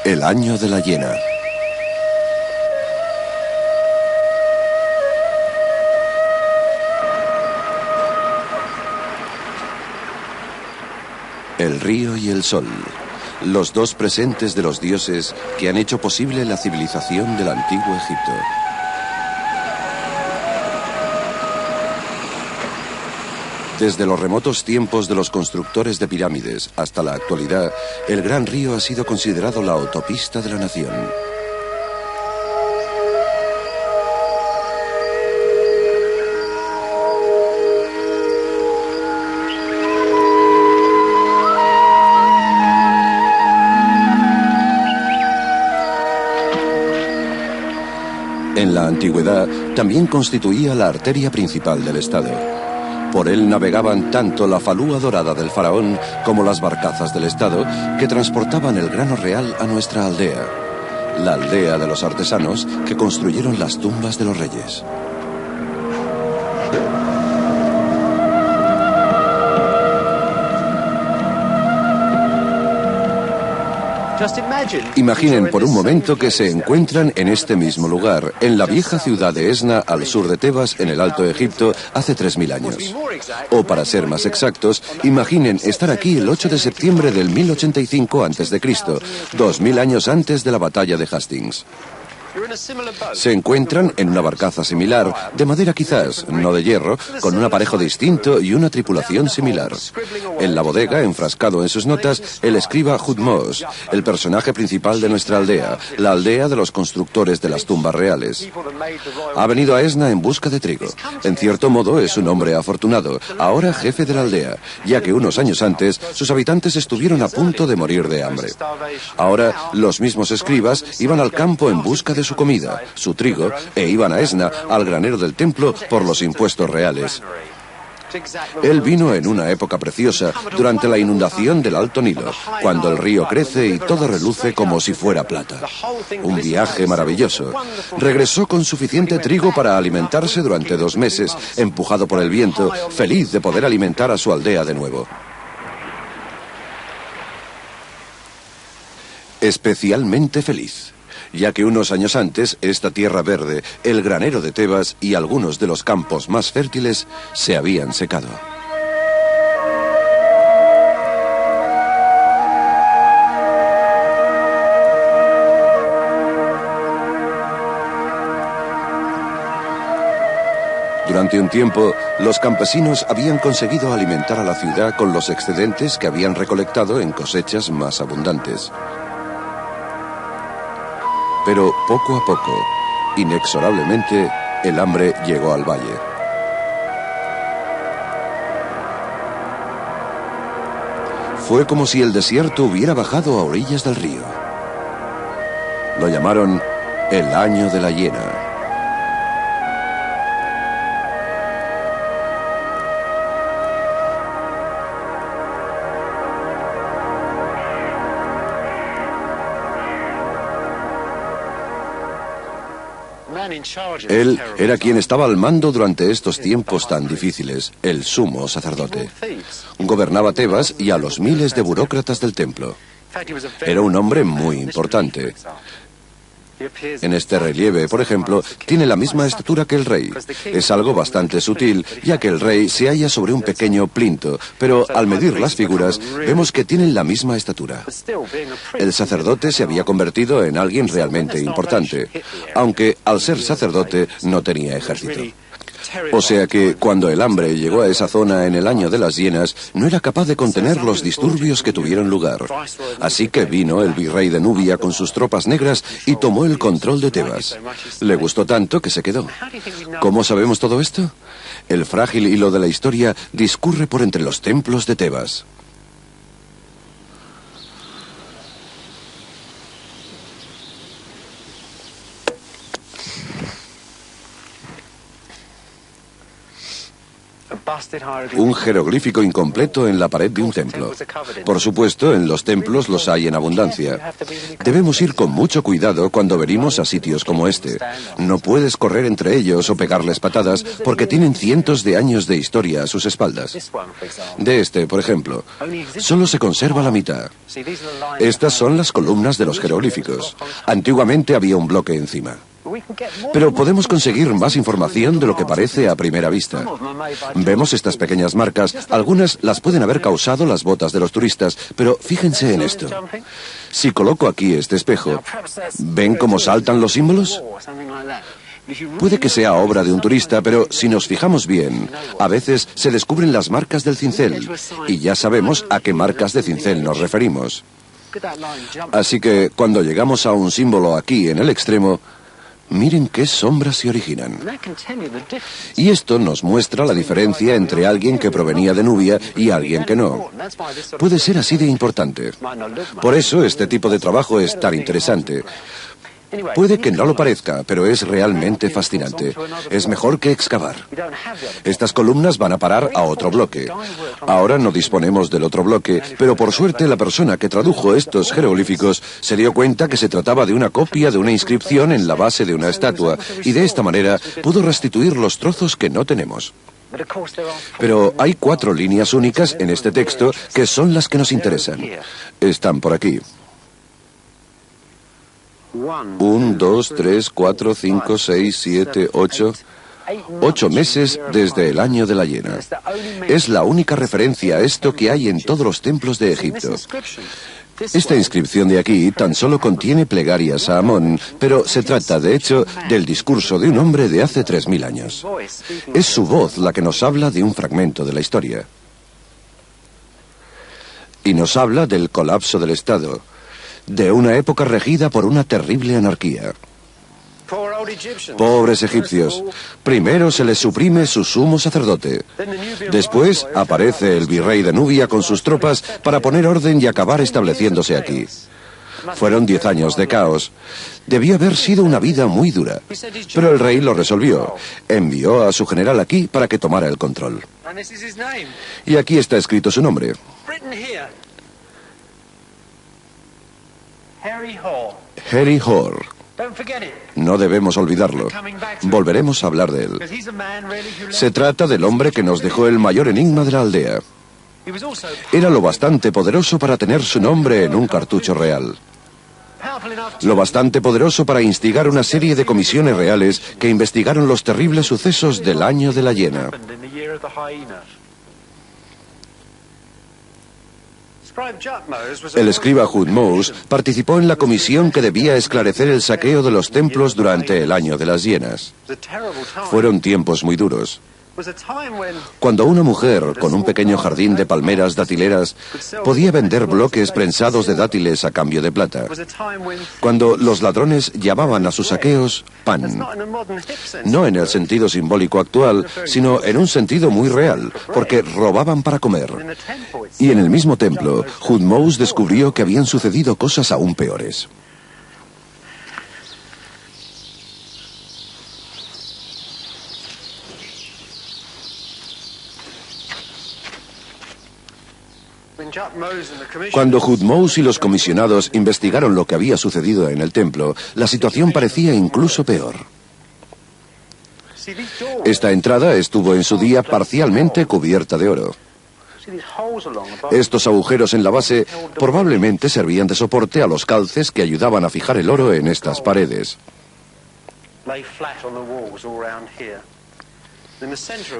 El año de la hiena. El río y el sol, los dos presentes de los dioses que han hecho posible la civilización del antiguo Egipto. Desde los remotos tiempos de los constructores de pirámides hasta la actualidad, el Gran Río ha sido considerado la autopista de la nación. En la antigüedad, también constituía la arteria principal del Estado. Por él navegaban tanto la falúa dorada del faraón como las barcazas del Estado que transportaban el grano real a nuestra aldea, la aldea de los artesanos que construyeron las tumbas de los reyes. Imaginen por un momento que se encuentran en este mismo lugar, en la vieja ciudad de Esna, al sur de Tebas, en el Alto Egipto, hace 3000 años. O para ser más exactos, imaginen estar aquí el 8 de septiembre del 1085 a.C., 2000 años antes de la batalla de Hastings. Se encuentran en una barcaza similar, de madera quizás, no de hierro, con un aparejo distinto y una tripulación similar. En la bodega, enfrascado en sus notas, el escriba Hutmos, el personaje principal de nuestra aldea, la aldea de los constructores de las tumbas reales. Ha venido a Esna en busca de trigo. En cierto modo es un hombre afortunado, ahora jefe de la aldea, ya que unos años antes sus habitantes estuvieron a punto de morir de hambre. Ahora los mismos escribas iban al campo en busca de su comida, su trigo, e iban a Esna, al granero del templo, por los impuestos reales. Él vino en una época preciosa, durante la inundación del Alto Nilo, cuando el río crece y todo reluce como si fuera plata. Un viaje maravilloso. Regresó con suficiente trigo para alimentarse durante 2 meses, empujado por el viento, feliz de poder alimentar a su aldea de nuevo. Especialmente feliz, ya que unos años antes, esta tierra verde, el granero de Tebas y algunos de los campos más fértiles se habían secado. Durante un tiempo, los campesinos habían conseguido alimentar a la ciudad con los excedentes que habían recolectado en cosechas más abundantes. Pero poco a poco, inexorablemente, el hambre llegó al valle. Fue como si el desierto hubiera bajado a orillas del río. Lo llamaron el año de la hiena. Él era quien estaba al mando durante estos tiempos tan difíciles, el sumo sacerdote. Gobernaba Tebas y a los miles de burócratas del templo. Era un hombre muy importante. En este relieve, por ejemplo, tiene la misma estatura que el rey. Es algo bastante sutil, ya que el rey se halla sobre un pequeño plinto, pero al medir las figuras, vemos que tienen la misma estatura. El sacerdote se había convertido en alguien realmente importante, aunque al ser sacerdote no tenía ejército. O sea que cuando el hambre llegó a esa zona en el año de las hienas, no era capaz de contener los disturbios que tuvieron lugar. Así que vino el virrey de Nubia con sus tropas negras y tomó el control de Tebas. Le gustó tanto que se quedó. ¿Cómo sabemos todo esto? El frágil hilo de la historia discurre por entre los templos de Tebas. Un jeroglífico incompleto en la pared de un templo. Por supuesto, en los templos los hay en abundancia. Debemos ir con mucho cuidado cuando venimos a sitios como este. No puedes correr entre ellos o pegarles patadas porque tienen cientos de años de historia a sus espaldas. De este, por ejemplo, solo se conserva la mitad. Estas son las columnas de los jeroglíficos. Antiguamente había un bloque encima. Pero podemos conseguir más información de lo que parece a primera vista. Vemos estas pequeñas marcas, algunas las pueden haber causado las botas de los turistas, pero fíjense en esto. Si coloco aquí este espejo, ¿ven cómo saltan los símbolos? Puede que sea obra de un turista, pero si nos fijamos bien, a veces se descubren las marcas del cincel, y ya sabemos a qué marcas de cincel nos referimos. Así que cuando llegamos a un símbolo aquí en el extremo, miren qué sombras se originan. Y esto nos muestra la diferencia entre alguien que provenía de Nubia y alguien que no. Puede ser así de importante. Por eso este tipo de trabajo es tan interesante. Puede que no lo parezca, pero es realmente fascinante. Es mejor que excavar. Estas columnas van a parar a otro bloque. Ahora no disponemos del otro bloque, pero por suerte la persona que tradujo estos jeroglíficos se dio cuenta que se trataba de una copia de una inscripción en la base de una estatua, y de esta manera pudo restituir los trozos que no tenemos. Pero hay 4 líneas únicas en este texto que son las que nos interesan. Están por aquí. 1, 2, 3, 4, 5, 6, 7, 8... 8 meses desde el año de la hiena. Es la única referencia a esto que hay en todos los templos de Egipto. Esta inscripción de aquí tan solo contiene plegarias a Amón, pero se trata, de hecho, del discurso de un hombre de hace 3000 años. Es su voz la que nos habla de un fragmento de la historia. Y nos habla del colapso del Estado, de una época regida por una terrible anarquía. Pobres egipcios. Primero se les suprime su sumo sacerdote. Después aparece el virrey de Nubia con sus tropas para poner orden y acabar estableciéndose aquí. Fueron 10 años de caos. Debió haber sido una vida muy dura. Pero el rey lo resolvió. Envió a su general aquí para que tomara el control. Y aquí está escrito su nombre. Harry Hore. No debemos olvidarlo. Volveremos a hablar de él. Se trata del hombre que nos dejó el mayor enigma de la aldea. Era lo bastante poderoso para tener su nombre en un cartucho real. Lo bastante poderoso para instigar una serie de comisiones reales que investigaron los terribles sucesos del año de la hiena. El escriba Thutmose participó en la comisión que debía esclarecer el saqueo de los templos durante el año de las hienas. Fueron tiempos muy duros. Cuando una mujer con un pequeño jardín de palmeras datileras podía vender bloques prensados de dátiles a cambio de plata. Cuando los ladrones llamaban a sus saqueos pan. No en el sentido simbólico actual, sino en un sentido muy real, porque robaban para comer. Y en el mismo templo, Thutmose descubrió que habían sucedido cosas aún peores. Cuando Thutmose y los comisionados investigaron lo que había sucedido en el templo, la situación parecía incluso peor. Esta entrada estuvo en su día parcialmente cubierta de oro. Estos agujeros en la base probablemente servían de soporte a los calces que ayudaban a fijar el oro en estas paredes.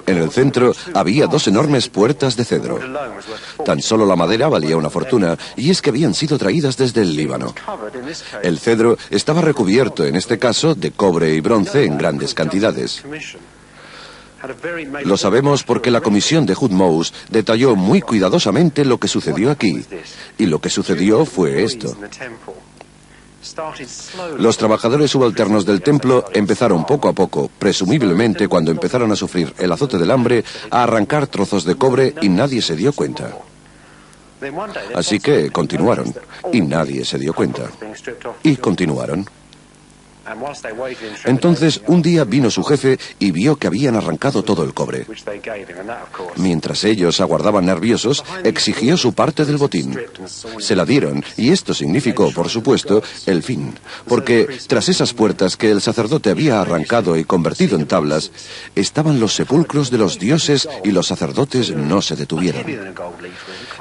En el centro había 2 enormes puertas de cedro. Tan solo la madera valía una fortuna, y es que habían sido traídas desde el Líbano. El cedro estaba recubierto, en este caso, de cobre y bronce en grandes cantidades. Lo sabemos porque la comisión de Thutmose detalló muy cuidadosamente lo que sucedió aquí. Y lo que sucedió fue esto. Los trabajadores subalternos del templo empezaron poco a poco, presumiblemente cuando empezaron a sufrir el azote del hambre, a arrancar trozos de cobre y nadie se dio cuenta. Así que continuaron, y nadie se dio cuenta. Y continuaron. Entonces, un día vino su jefe y vio que habían arrancado todo el cobre. Mientras ellos aguardaban nerviosos, exigió su parte del botín. Se la dieron, y esto significó, por supuesto, el fin. Porque tras esas puertas que el sacerdote había arrancado y convertido en tablas, estaban los sepulcros de los dioses y los sacerdotes no se detuvieron.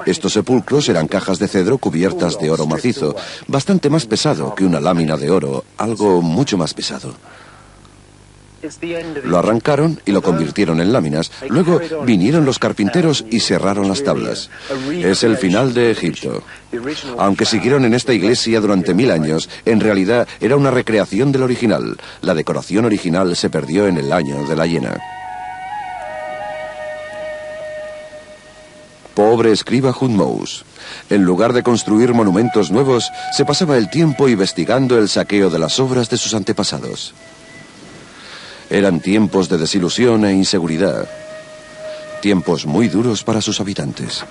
Estos sepulcros eran cajas de cedro cubiertas de oro macizo, bastante más pesado que una lámina de oro, algo mucho más pesado. Lo arrancaron y lo convirtieron en láminas. Luego vinieron los carpinteros y cerraron las tablas. Es el final de Egipto. Aunque siguieron en esta iglesia durante 1000 años, en realidad era una recreación del original. La decoración original se perdió en el año de la hiena. Pobre escriba Hutmose. En lugar de construir monumentos nuevos, se pasaba el tiempo investigando el saqueo de las obras de sus antepasados. Eran tiempos de desilusión e inseguridad. Tiempos muy duros para sus habitantes.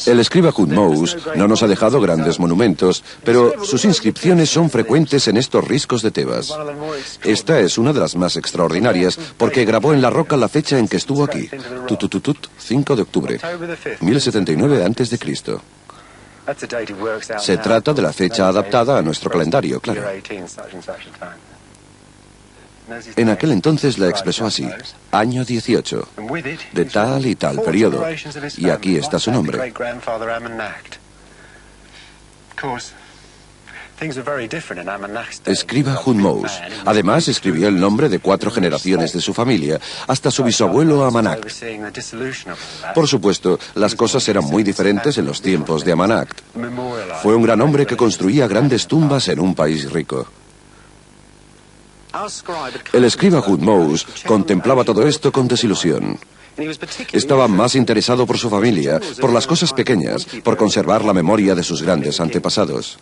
El escriba Hutmose no nos ha dejado grandes monumentos, pero sus inscripciones son frecuentes en estos riscos de Tebas. Esta es una de las más extraordinarias porque grabó en la roca la fecha en que estuvo aquí. 5 de octubre, 1079 a.C. Se trata de la fecha adaptada a nuestro calendario, claro. En aquel entonces la expresó así: año 18, de tal y tal periodo, y aquí está su nombre. Escriba Hutmose. Además escribió el nombre de 4 generaciones de su familia, hasta su bisabuelo Amanact. Por supuesto, las cosas eran muy diferentes en los tiempos de Amanact. Fue un gran hombre que construía grandes tumbas en un país rico. El escriba Hutmose contemplaba todo esto con desilusión. Estaba más interesado por su familia, por las cosas pequeñas, por conservar la memoria de sus grandes antepasados.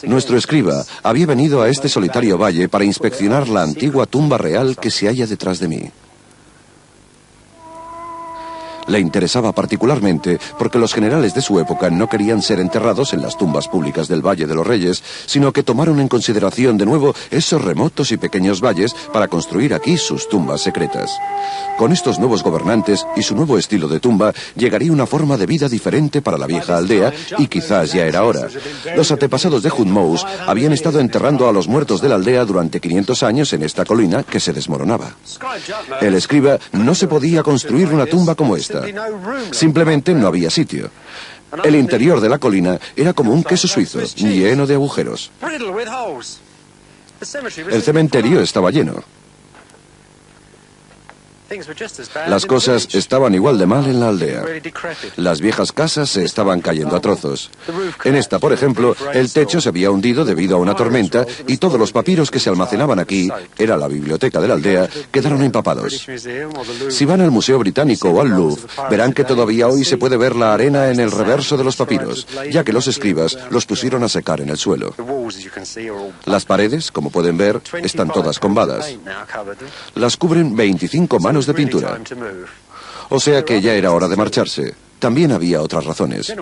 Nuestro escriba había venido a este solitario valle para inspeccionar la antigua tumba real que se halla detrás de mí. Le interesaba particularmente porque los generales de su época no querían ser enterrados en las tumbas públicas del Valle de los Reyes, sino que tomaron en consideración de nuevo esos remotos y pequeños valles para construir aquí sus tumbas secretas. Con estos nuevos gobernantes y su nuevo estilo de tumba, llegaría una forma de vida diferente para la vieja aldea, y quizás ya era hora. Los antepasados de Hutmose habían estado enterrando a los muertos de la aldea durante 500 años en esta colina que se desmoronaba. El escriba no se podía construir una tumba como esta. Simplemente no había sitio. El interior de la colina era como un queso suizo, lleno de agujeros. El cementerio estaba lleno. Las cosas estaban igual de mal en la aldea. Las viejas casas se estaban cayendo a trozos. En esta, por ejemplo, el techo se había hundido debido a una tormenta y todos los papiros que se almacenaban aquí, era la biblioteca de la aldea, quedaron empapados. Si van al Museo Británico o al Louvre, verán que todavía hoy se puede ver la arena en el reverso de los papiros, ya que los escribas los pusieron a secar en el suelo. Las paredes, como pueden ver, están todas combadas. Las cubren 25 manos de pintura. O sea que ya era hora de marcharse. También había otras razones.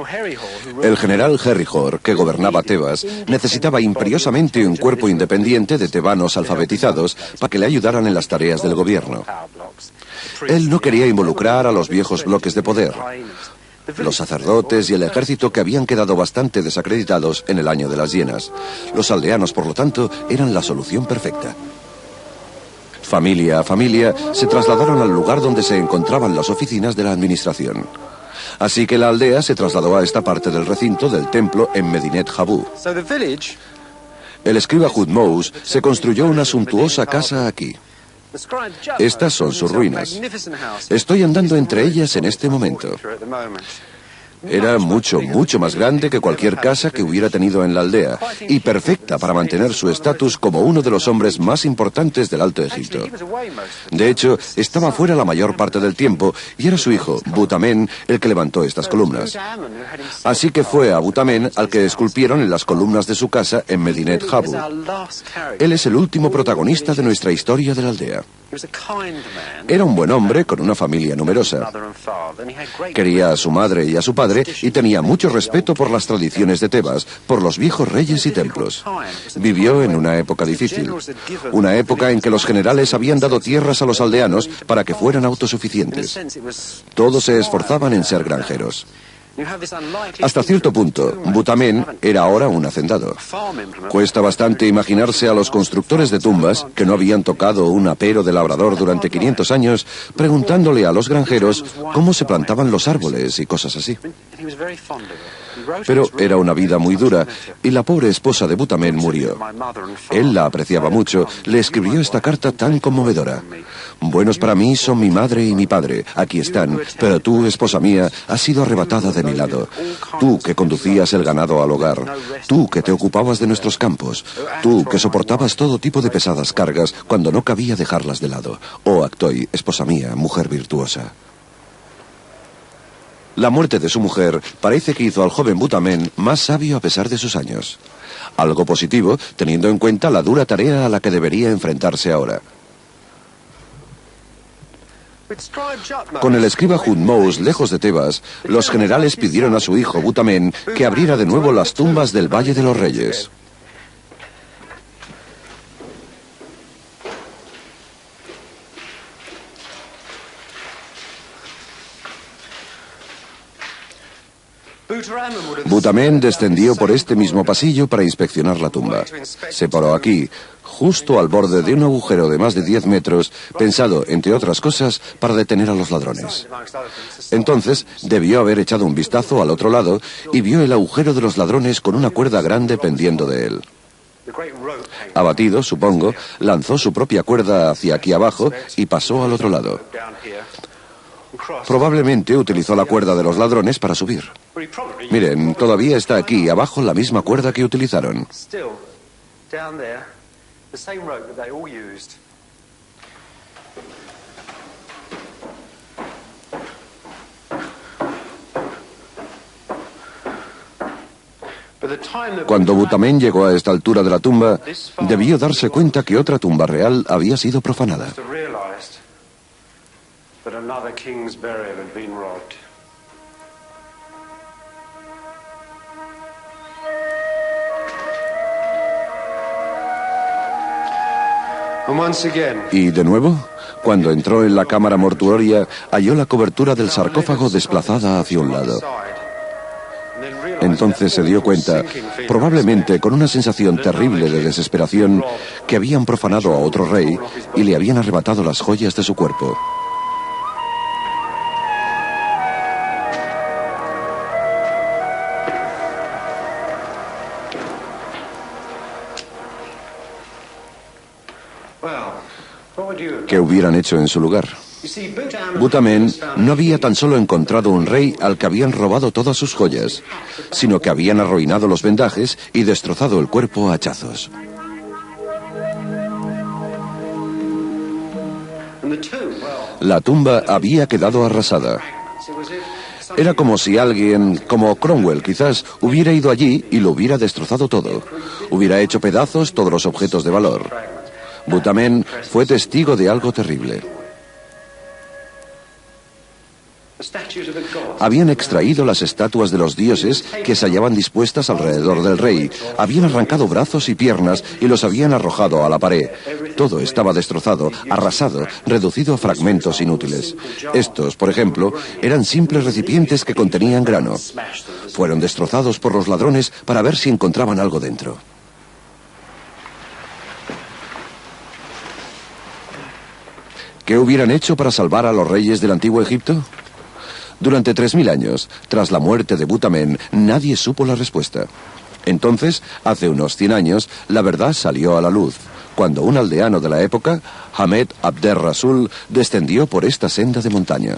El general Herihor, que gobernaba Tebas, necesitaba imperiosamente un cuerpo independiente de tebanos alfabetizados para que le ayudaran en las tareas del gobierno. Él no quería involucrar a los viejos bloques de poder, los sacerdotes y el ejército, que habían quedado bastante desacreditados en el año de las hienas. Los aldeanos, por lo tanto, eran la solución perfecta. Familia a familia se trasladaron al lugar donde se encontraban las oficinas de la administración. Así que la aldea se trasladó a esta parte del recinto del templo en Medinet Habu. El escriba Hutmose se construyó una suntuosa casa aquí. Estas son sus ruinas. Estoy andando entre ellas en este momento. Era mucho, mucho más grande que cualquier casa que hubiera tenido en la aldea, y perfecta para mantener su estatus como uno de los hombres más importantes del Alto Egipto. De hecho, estaba fuera la mayor parte del tiempo, y era su hijo, Butamen, el que levantó estas columnas. Así que fue a Butamen al que esculpieron en las columnas de su casa en Medinet Habu. Él es el último protagonista de nuestra historia de la aldea. Era un buen hombre con una familia numerosa. Quería a su madre y a su padre y tenía mucho respeto por las tradiciones de Tebas, por los viejos reyes y templos. Vivió en una época difícil, una época en que los generales habían dado tierras a los aldeanos para que fueran autosuficientes. Todos se esforzaban en ser granjeros. Hasta cierto punto, Butamen era ahora un hacendado. Cuesta bastante imaginarse a los constructores de tumbas, que no habían tocado un apero de labrador durante 500 años, preguntándole a los granjeros cómo se plantaban los árboles y cosas así. Pero era una vida muy dura y la pobre esposa de Butamen murió. Él la apreciaba mucho, le escribió esta carta tan conmovedora. Buenos para mí son mi madre y mi padre, aquí están, pero tú, esposa mía, has sido arrebatada de mi lado. Tú que conducías el ganado al hogar, tú que te ocupabas de nuestros campos, tú que soportabas todo tipo de pesadas cargas cuando no cabía dejarlas de lado. Oh Actoy, esposa mía, mujer virtuosa. La muerte de su mujer parece que hizo al joven Butamen más sabio a pesar de sus años. Algo positivo, teniendo en cuenta la dura tarea a la que debería enfrentarse ahora. Con el escriba Jutmous lejos de Tebas, los generales pidieron a su hijo Butamen que abriera de nuevo las tumbas del Valle de los Reyes. Butamen descendió por este mismo pasillo para inspeccionar la tumba. Se paró aquí, justo al borde de un agujero de más de 10 metros, pensado, entre otras cosas, para detener a los ladrones. Entonces, debió haber echado un vistazo al otro lado y vio el agujero de los ladrones con una cuerda grande pendiendo de él. Abatido, supongo, lanzó su propia cuerda hacia aquí abajo y pasó al otro lado. Probablemente utilizó la cuerda de los ladrones para subir. Miren, todavía está aquí abajo la misma cuerda que utilizaron. Cuando Butamen llegó a esta altura de la tumba, debió darse cuenta que otra tumba real había sido profanada. Y de nuevo, cuando entró en la cámara mortuoria, halló la cobertura del sarcófago desplazada hacia un lado. Entonces se dio cuenta, probablemente con una sensación terrible de desesperación, que habían profanado a otro rey y le habían arrebatado las joyas de su cuerpo. ¿Qué hubieran hecho en su lugar? Butamen no había tan solo encontrado un rey al que habían robado todas sus joyas, sino que habían arruinado los vendajes y destrozado el cuerpo a hachazos. La tumba había quedado arrasada. Era como si alguien, como Cromwell quizás, hubiera ido allí y lo hubiera destrozado todo. Hubiera hecho pedazos todos los objetos de valor. Butamen fue testigo de algo terrible. Habían extraído las estatuas de los dioses que se hallaban dispuestas alrededor del rey, habían arrancado brazos y piernas y los habían arrojado a la pared. Todo estaba destrozado, arrasado, reducido a fragmentos inútiles. Estos, por ejemplo, eran simples recipientes que contenían grano. Fueron destrozados por los ladrones para ver si encontraban algo dentro. ¿Qué hubieran hecho para salvar a los reyes del antiguo Egipto? Durante 3000 años, tras la muerte de Butamen, nadie supo la respuesta. Entonces, hace unos 100 años, la verdad salió a la luz, cuando un aldeano de la época, Hamed Abder-Rasul, descendió por esta senda de montaña.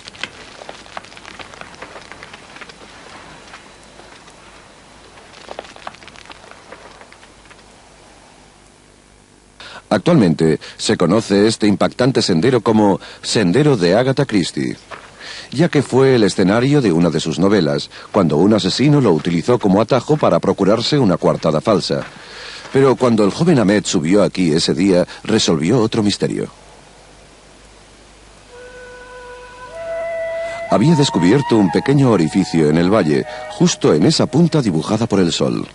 Actualmente se conoce este impactante sendero como Sendero de Agatha Christie, ya que fue el escenario de una de sus novelas, cuando un asesino lo utilizó como atajo para procurarse una coartada falsa. Pero cuando el joven Ahmed subió aquí ese día, resolvió otro misterio. había descubierto un pequeño orificio en el valle, justo en esa punta dibujada por el sol.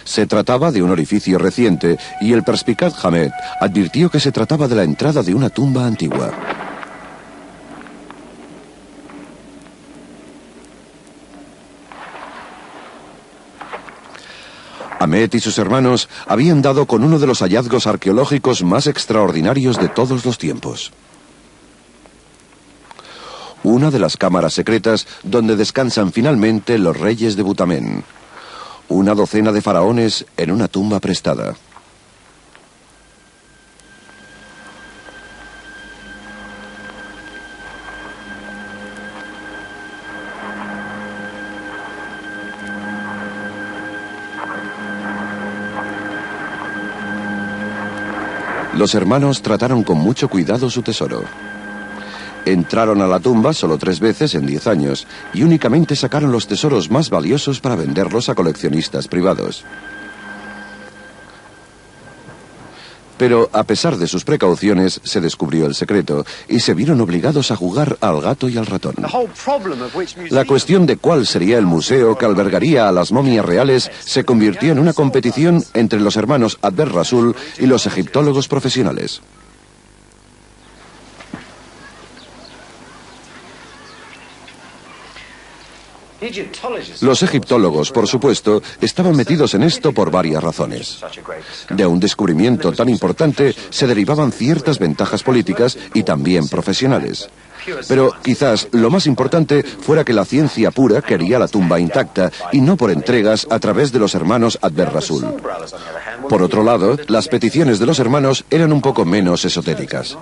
Se trataba de un orificio reciente y el perspicaz Hamed advirtió que se trataba de la entrada de una tumba antigua. Hamed y sus hermanos habían dado con uno de los hallazgos arqueológicos más extraordinarios de todos los tiempos. Una de las cámaras secretas donde descansan finalmente los reyes de Butamén. Una docena de faraones en una tumba prestada. Los hermanos trataron con mucho cuidado su tesoro. Entraron a la tumba solo 3 veces en 10 años y únicamente sacaron los tesoros más valiosos para venderlos a coleccionistas privados. Pero a pesar de sus precauciones, se descubrió el secreto y se vieron obligados a jugar al gato y al ratón. La cuestión de cuál sería el museo que albergaría a las momias reales se convirtió en una competición entre los hermanos Adber Rasul y los egiptólogos profesionales. Los egiptólogos, por supuesto, estaban metidos en esto por varias razones. De un descubrimiento tan importante se derivaban ciertas ventajas políticas y también profesionales. Pero quizás lo más importante fuera que la ciencia pura quería la tumba intacta y no por entregas a través de los hermanos Adber Rasul. Por otro lado, las peticiones de los hermanos eran un poco menos esotéricas.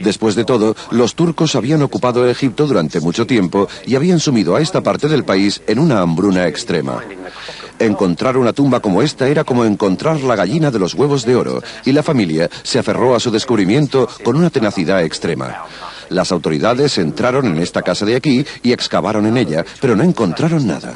Después de todo, los turcos habían ocupado Egipto durante mucho tiempo y habían sumido a esta parte del país en una hambruna extrema. Encontrar una tumba como esta era como encontrar la gallina de los huevos de oro, y la familia se aferró a su descubrimiento con una tenacidad extrema. Las autoridades entraron en esta casa de aquí y excavaron en ella, pero no encontraron nada.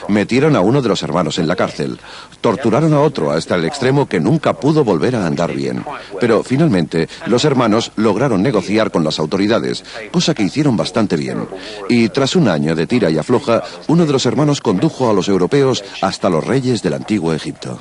Metieron a uno de los hermanos en la cárcel. Torturaron a otro hasta el extremo que nunca pudo volver a andar bien. Pero finalmente los hermanos lograron negociar con las autoridades, cosa que hicieron bastante bien. Y tras un año de tira y afloja, uno de los hermanos condujo a los europeos hasta los reyes del antiguo Egipto.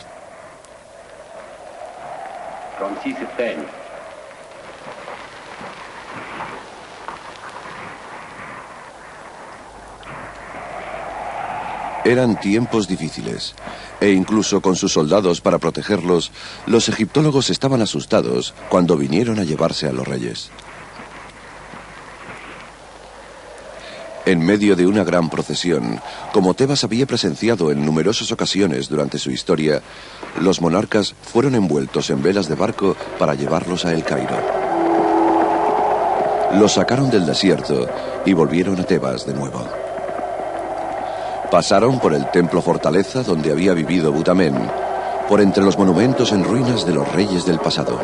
Eran tiempos difíciles, e incluso con sus soldados para protegerlos, los egiptólogos estaban asustados cuando vinieron a llevarse a los reyes. En medio de una gran procesión, como Tebas había presenciado en numerosas ocasiones durante su historia, los monarcas fueron envueltos en velas de barco para llevarlos a El Cairo. Los sacaron del desierto y volvieron a Tebas de nuevo. Pasaron por el templo fortaleza donde había vivido Butamén, por entre los monumentos en ruinas de los reyes del pasado.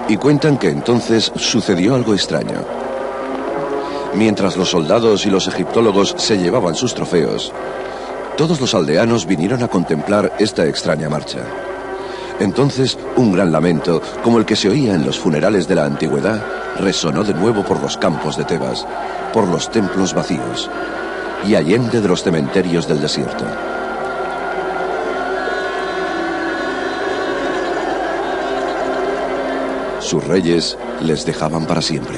Y cuentan que entonces sucedió algo extraño. Mientras los soldados y los egiptólogos se llevaban sus trofeos, todos los aldeanos vinieron a contemplar esta extraña marcha. Entonces, un gran lamento, como el que se oía en los funerales de la antigüedad, resonó de nuevo por los campos de Tebas, por los templos vacíos y allende de los cementerios del desierto. Sus reyes les dejaban para siempre.